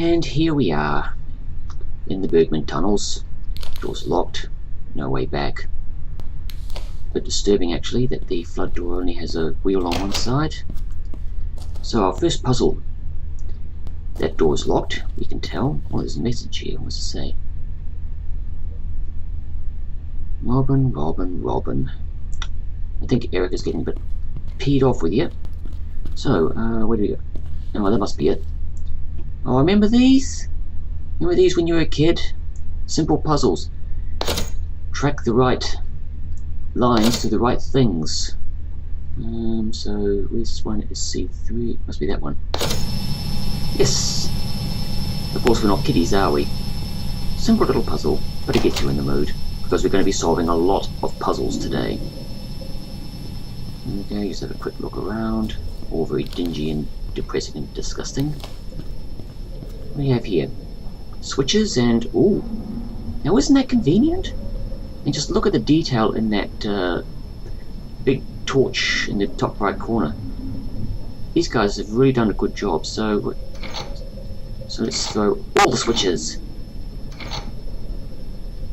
And here we are in the Bergmann tunnels. Door's locked, no way back. A bit disturbing actually that the flood door only has a wheel on one side. So our first puzzle. That door's locked, we can tell. Oh, there's a message here. What's it say? Robin, Robin, Robin. I think Eric is getting a bit peed off with you. So, where do we go? Oh, that must be it. Oh, remember these? Remember these when you were a kid? Simple puzzles. Track the right lines to the right things. So, where's this one? Is C3? Must be that one. Yes! Of course, we're not kiddies, are we? Simple little puzzle, but it gets you in the mood, because we're going to be solving a lot of puzzles today. Okay, just have a quick look around. All very dingy and depressing and disgusting. What do you have here? Switches and... ooh! Now isn't that convenient? And just look at the detail in that big torch in the top right corner. These guys have really done a good job, so let's throw all the switches.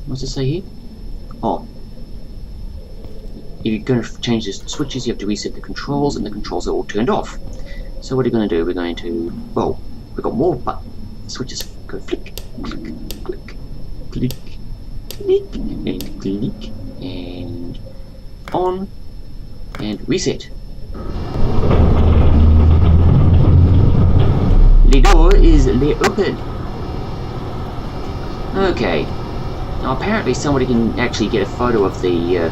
What's it say here? Oh. If you're going to change the switches, you have to reset the controls, and the controls are all turned off. So what are we going to do? We're going to... well, we've got more switches. Go flick, click, click, click, click, and click, and on, and reset. The door is open. Okay. Now apparently somebody can actually get a photo of the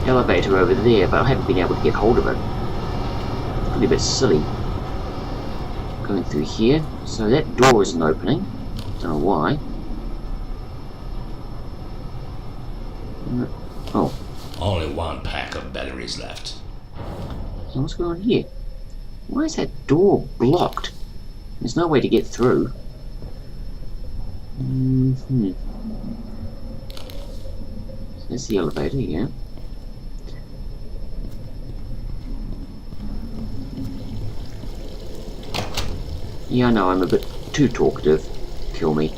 elevator over there, but I haven't been able to get hold of it. Pretty a bit silly. Going through here. So that door isn't opening. Don't know why. Oh. Only one pack of batteries left. So what's going on here? Why is that door blocked? There's no way to get through. So there's the elevator, yeah. Yeah, I know, I'm a bit too talkative. Kill me.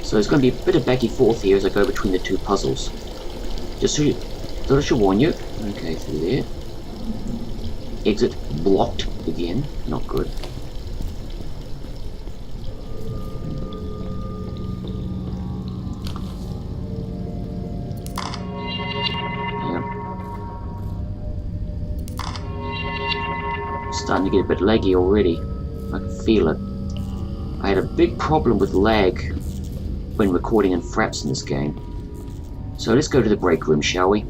So there's going to be a bit of back and forth here as I go between the two puzzles. Just so you... thought I should warn you. Okay, through there. Exit blocked again. Not good. Yep. Starting to get a bit laggy already. I can feel it. I had a big problem with lag when recording in Fraps in this game. So let's go to the break room, shall we?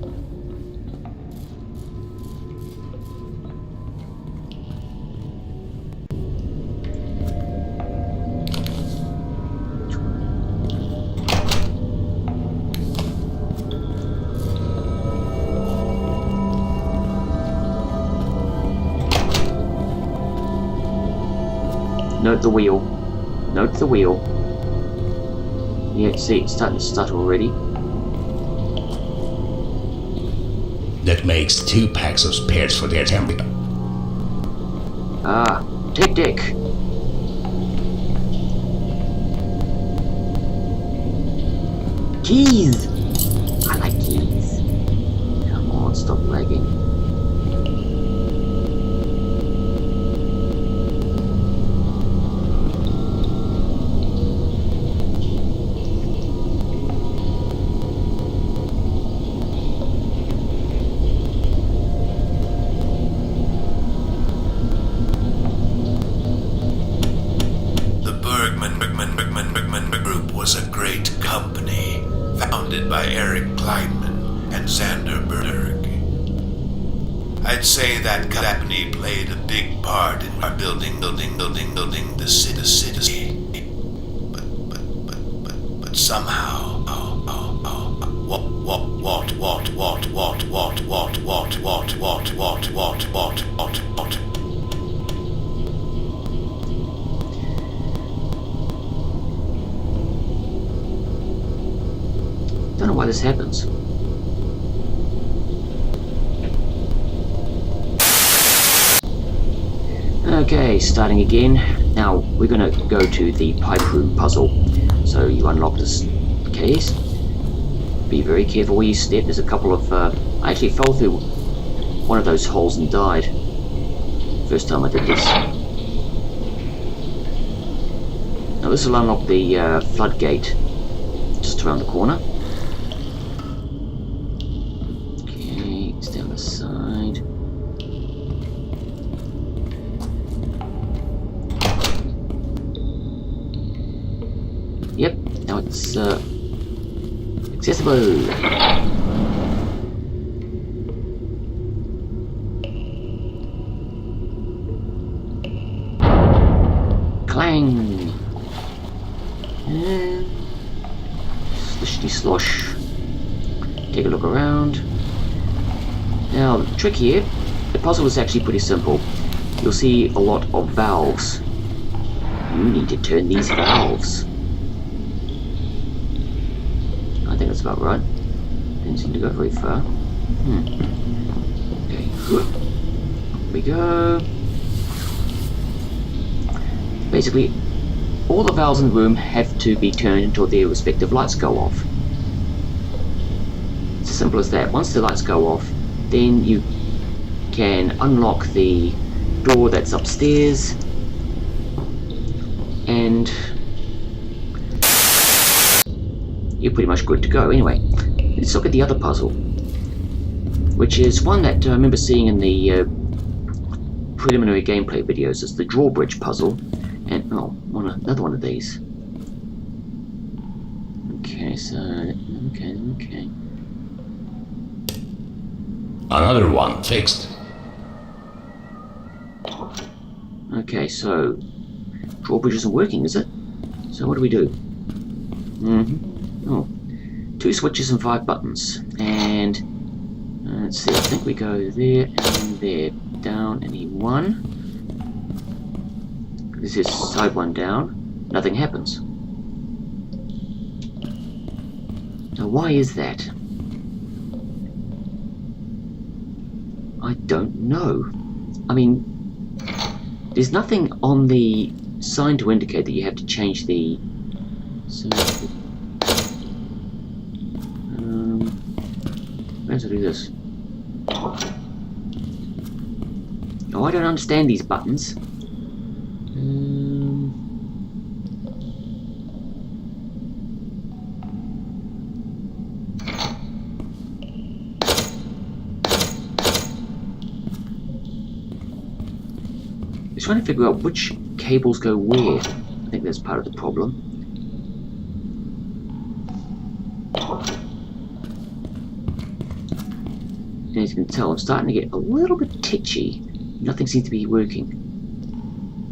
Note the wheel. Note the wheel. Yeah, see, it's starting to stutter already. That makes 2 packs of spares for their temper. Ah, tick. Keys! I like keys. Come on, stop lagging. I'd say that company played a big part in our building the city. But somehow, Don't know why this happens. Okay, starting again. Now we're going to go to the pipe room puzzle. So you unlock this case. Be very careful where you step. There's a couple of... I actually fell through one of those holes and died. First time I did this. Now this will unlock the floodgate just around the corner. Okay, it's down the side. Yep, now it's accessible. Clang. And slishty slosh. Take a look around. Now the trick here, the puzzle is actually pretty simple. You'll see a lot of valves. You need to turn these valves. I think that's about right. Didn't seem to go very far. Okay, here we go. Basically, all the valves in the room have to be turned until their respective lights go off. It's as simple as that. Once the lights go off, then you can unlock the door that's upstairs, and you're pretty much good to go. Anyway, let's look at the other puzzle, which is one that I remember seeing in the preliminary gameplay videos. It's the drawbridge puzzle, and another one of these. Okay, so okay. Another one fixed. Okay, so drawbridge isn't working, is it? So what do we do? Oh, 2 switches and 5 buttons, and let's see, I think we go there and there, down and E1. This is side 1 down, nothing happens. Now why is that? I don't know. I mean, there's nothing on the sign to indicate that you have to change the... So, how do I do this? Oh, I don't understand these buttons. Just trying to figure out which cables go where. I think that's part of the problem. And as you can tell, I'm starting to get a little bit titchy. Nothing seems to be working.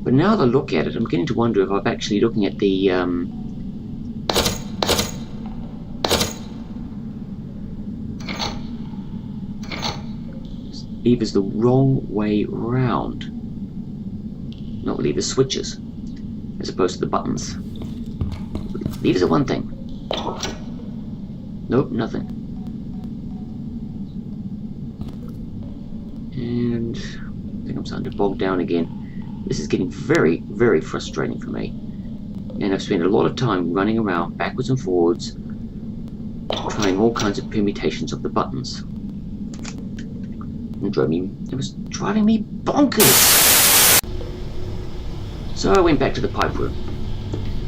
But now that I look at it, I'm beginning to wonder if I'm actually looking at the levers the wrong way round. Not lever switches, as opposed to the buttons. Levers are one thing. Nope, nothing. And I think I'm starting to bog down again. This is getting very, very frustrating for me. And I've spent a lot of time running around backwards and forwards, trying all kinds of permutations of the buttons. It was driving me bonkers! So I went back to the pipe room.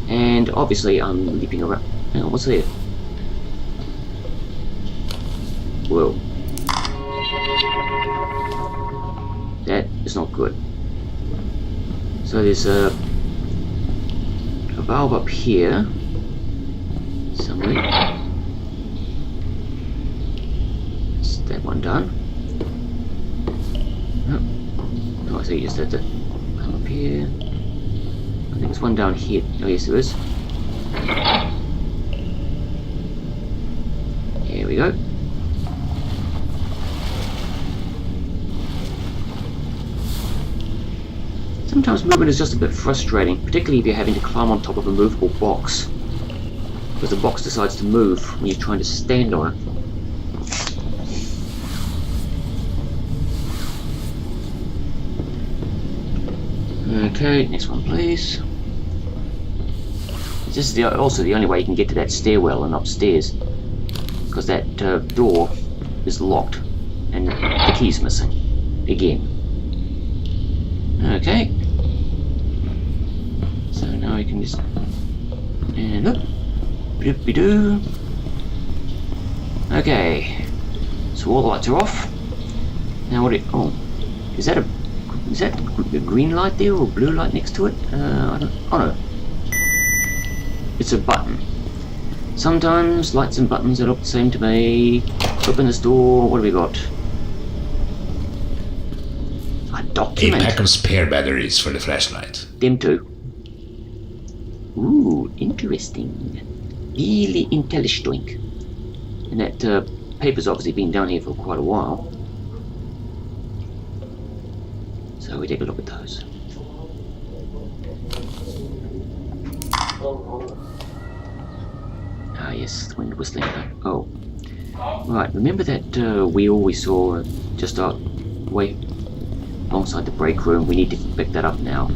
And obviously I'm leaping around. Hang on, what's there? Whoa. That is not good. So there's a valve up here somewhere. Is that one done? Oh, so you just had to come up here. I think there's one down here. Oh yes, there is. Here we go. Sometimes movement is just a bit frustrating, particularly if you're having to climb on top of a movable box, because the box decides to move when you're trying to stand on it. Okay, next one please. This is also the only way you can get to that stairwell and upstairs, because that door is locked and the key's missing again. Okay, so now we can just and up, doo. Okay, so all the lights are off. Now what? Is that a green light there or a blue light next to it? I don't. Oh no. It's a button. Sometimes lights and buttons that look the same to me. Open this door. What have we got? A A document. pack of spare batteries for the flashlight. Them too. Ooh, interesting. Really intelligent. And that paper's obviously been down here for quite a while. So we take a look at those. Ah yes, wind whistling. Oh, right. Remember that wheel we saw just way alongside the break room? We need to pick that up now.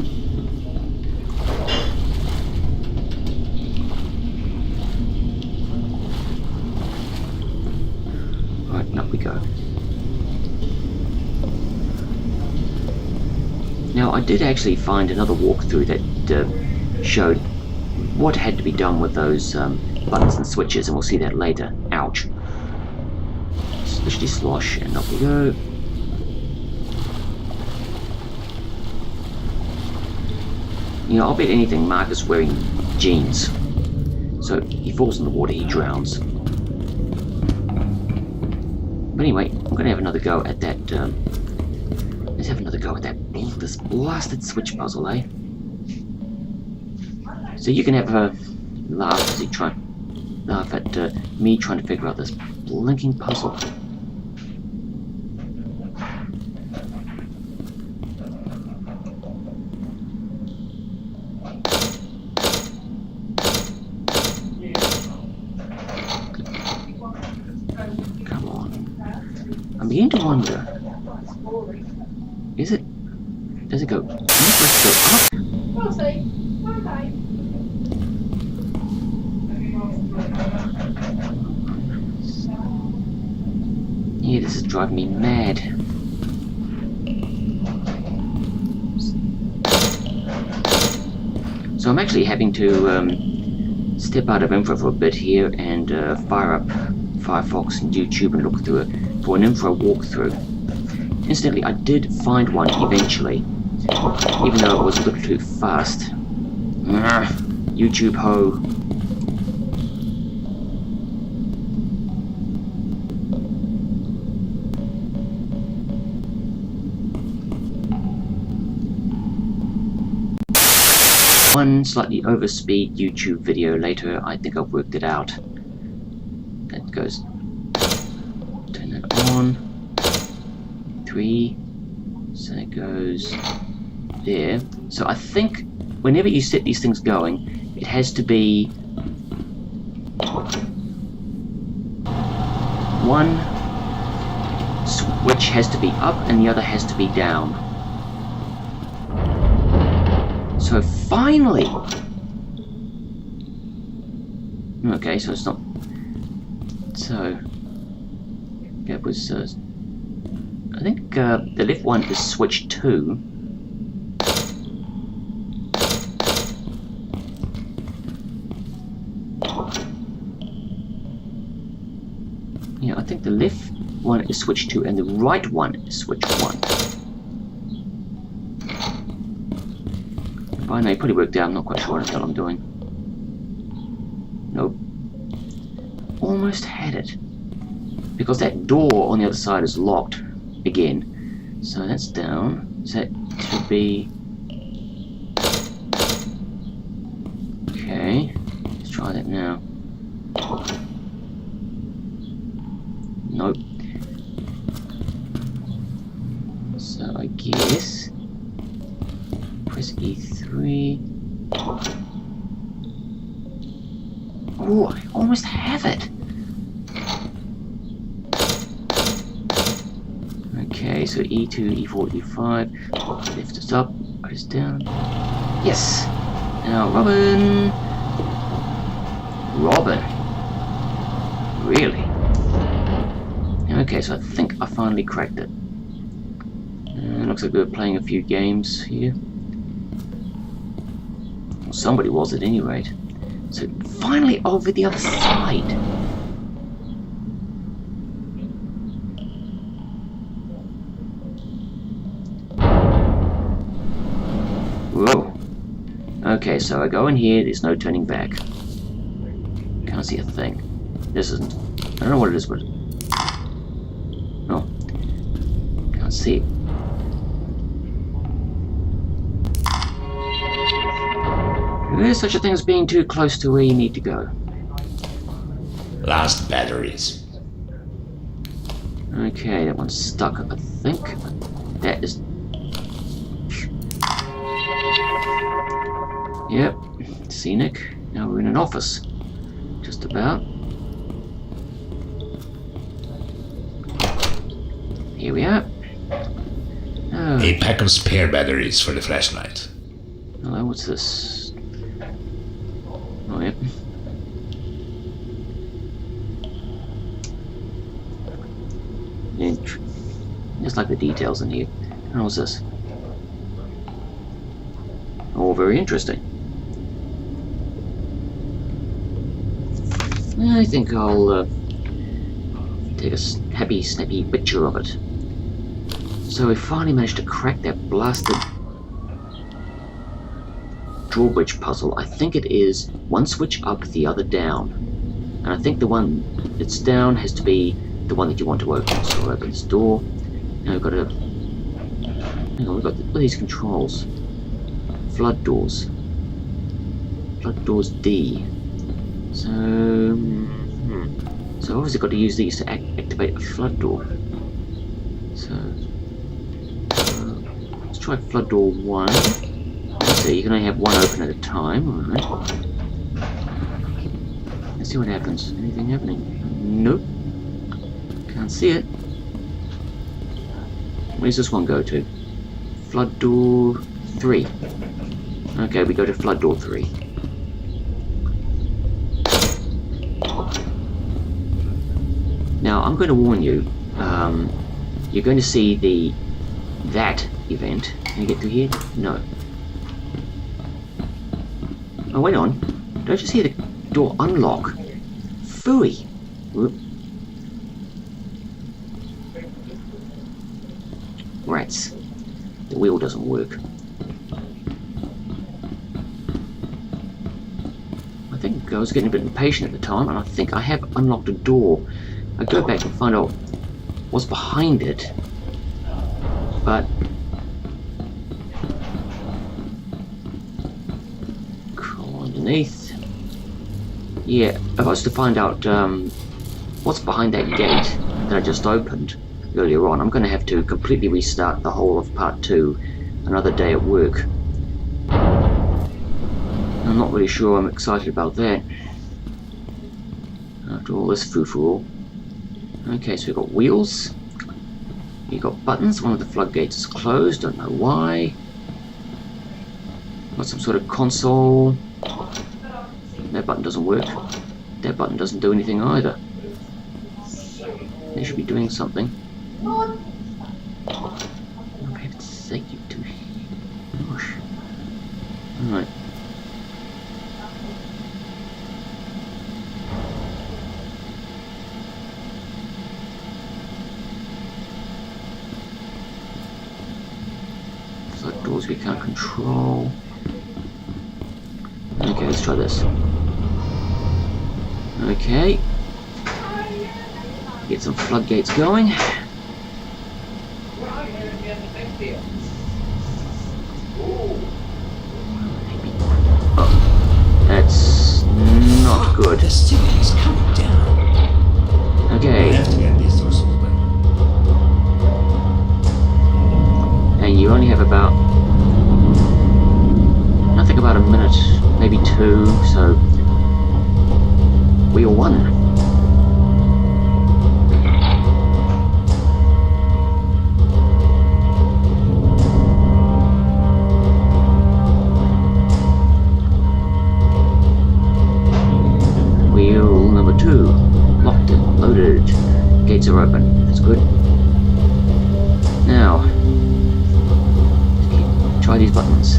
Right, up we go. Now, I did actually find another walkthrough that showed what had to be done with those buttons and switches, and we'll see that later. Ouch. Slishty slosh, and up we go. You know, I'll bet anything Mark is wearing jeans. So, he falls in the water, he drowns. But anyway, I'm going to have another go at that, let's have another go at this blasted switch puzzle, eh? So you can have a laugh as you laugh at me trying to figure out this blinking puzzle. Come on. I'm beginning to wonder. Does it go? Am I supposed to go up? Yeah, this is driving me mad. So I'm actually having to step out of Infra for a bit here and fire up Firefox and YouTube and look through for an Infra walkthrough. Incidentally, I did find one eventually, even though it was a little too fast. YouTube ho. One slightly overspeed YouTube video later, I think I've worked it out. That goes. Turn that on. 3. So it goes there. So I think whenever you set these things going, it has to be one switch has to be up and the other has to be down. So finally! Okay, so it's not. So that was. I think the left one is switch 2. Yeah, I think the left one is switch 2 and the right one is switch 1. By now, you probably worked out. I'm not quite sure what the hell I'm doing. Nope. Almost had it. Because that door on the other side is locked again. So that's down. So that should be. Okay. Let's try that now. Nope. So I guess. Press E3. Oh, I almost have it. Okay, Okay, so E2, E4, E5. Lift us up, put us down. Yes! Now, Robin! Robin! Really? Okay, so I think I finally cracked it. Looks like we were playing a few games here. Well, somebody was at any rate. So finally over the other side. Whoa. Okay, so I go in here, there's no turning back. Can't see a thing. This isn't. I don't know what it is, but... Oh. Can't see it. There's such a thing as being too close to where you need to go. Last batteries. Okay, that one's stuck, I think. That is... Yep, scenic. Now we're in an office. Just about. Here we are. Oh. A pack of spare batteries for the flashlight. Hello, what's this? Oh, yep. Just like the details in here. And what's this? Oh, very interesting. I think I'll take a happy, snappy picture of it. So we finally managed to crack that blasted drawbridge puzzle. I think it is one switch up, the other down. And I think the one that's down has to be the one that you want to open. So we'll open this door. Now we've got to... Hang on, we've got all these controls. Flood doors. Flood doors D. So... So obviously got to use these to activate a flood door. So... let's try flood door 1. So you can only have one open at a time, alright. Let's see what happens. Anything happening? Nope. Can't see it. Where's this one go to? Flood door 3. Okay, we go to flood door 3. Now, I'm going to warn you. You're going to see that event. Can you get through here? No. Oh, wait on. Don't you see the door unlock? Phooey. Whoop. Rats. The wheel doesn't work. I think I was getting a bit impatient at the time, and I think I have unlocked a door. I go back and find out what's behind it, but underneath. Yeah, if I was to find out what's behind that gate that I just opened earlier on, I'm going to have to completely restart the whole of part 2 another day at work. I'm not really sure I'm excited about that after all this foo-foo. Okay, so we've got wheels, you've got buttons. One of the floodgates is closed, don't know why. Got some sort of console. That button doesn't work. That button doesn't do anything either. They should be doing something. For heaven's sake, you two. Gosh. Alright. Flood doors we can't control. Okay, let's try this. Okay. Get some floodgates going. Oh, that's not good. The ceiling is coming down. Okay. We have to get these doors open. And you only have about... I think about a minute, maybe 2, so... Wheel 1. Loaded. Gates are open. That's good. Now, try these buttons.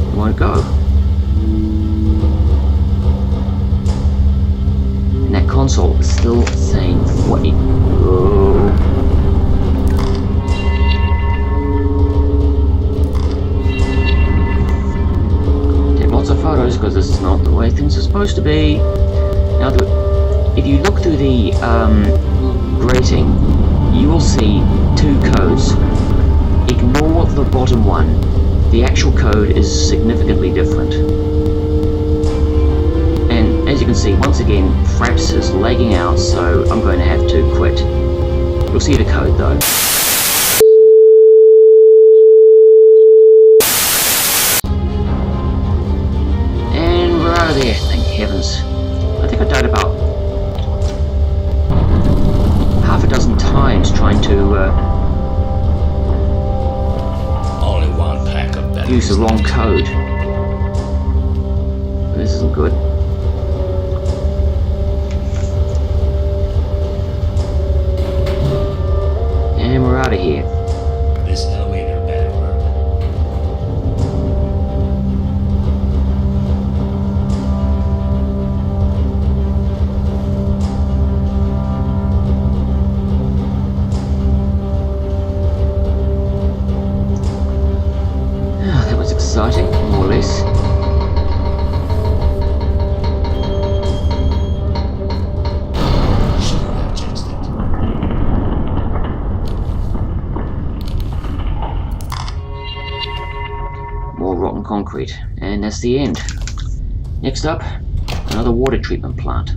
It won't go. And that console is still saying wait. Oh. Take lots of photos because this is not the way things are supposed to be. Now, if you look through the grating, you will see two codes. Ignore the bottom one. The actual code is significantly different. And as you can see, once again, Fraps is lagging out, so I'm going to have to quit. You'll see the code though. And we're out of there, thank heavens. I think I died about half a dozen times trying to Only one pack of that. use the wrong code. This isn't good. And we're out of here. This elevator better work. That was exciting, more or less. Should have just it. More rotten concrete. And that's the end. Next up, another water treatment plant.